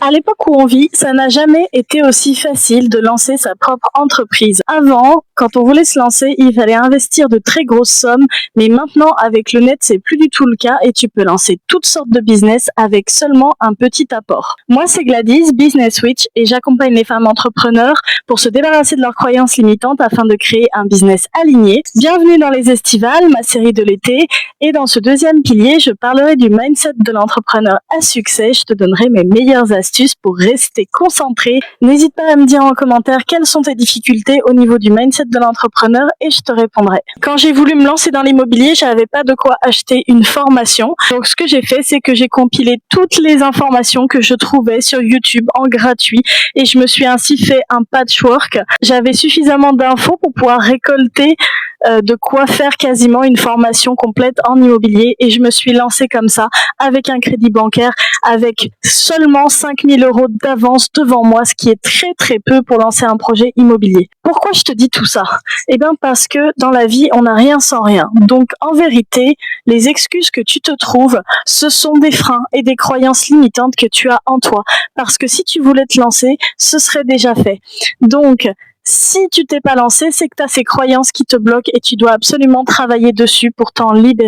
À l'époque où on vit, ça n'a jamais été aussi facile de lancer sa propre entreprise. Avant, quand on voulait se lancer, il fallait investir de très grosses sommes, mais maintenant, avec le net, c'est plus du tout le cas et tu peux lancer toutes sortes de business avec seulement un petit apport. Moi, c'est Gladys, Business Witch, et j'accompagne les femmes entrepreneurs pour se débarrasser de leurs croyances limitantes afin de créer un business aligné. Bienvenue dans les Estivales, ma série de l'été, et dans ce deuxième pilier, je parlerai du mindset de l'entrepreneur à succès. Je te donnerai mes meilleures astuces pour rester concentré. N'hésite pas à me dire en commentaire quelles sont tes difficultés au niveau du mindset de l'entrepreneur et je te répondrai. Quand j'ai voulu me lancer dans l'immobilier, j'avais pas de quoi acheter une formation. Donc ce que j'ai fait, c'est que j'ai compilé toutes les informations que je trouvais sur YouTube en gratuit et je me suis ainsi fait un patchwork. J'avais suffisamment d'infos pour pouvoir récolter de quoi faire quasiment une formation complète en immobilier et je me suis lancée comme ça avec un crédit bancaire avec seulement 5 000 € d'avance devant moi, ce qui est très très peu pour lancer un projet immobilier. Pourquoi je te dis tout ça? Eh bien parce que dans la vie, on n'a rien sans rien. Donc en vérité, les excuses que tu te trouves, ce sont des freins et des croyances limitantes que tu as en toi. Parce que si tu voulais te lancer, ce serait déjà fait. Donc, si tu t'es pas lancé, c'est que tu as ces croyances qui te bloquent et tu dois absolument travailler dessus pour t'en libérer.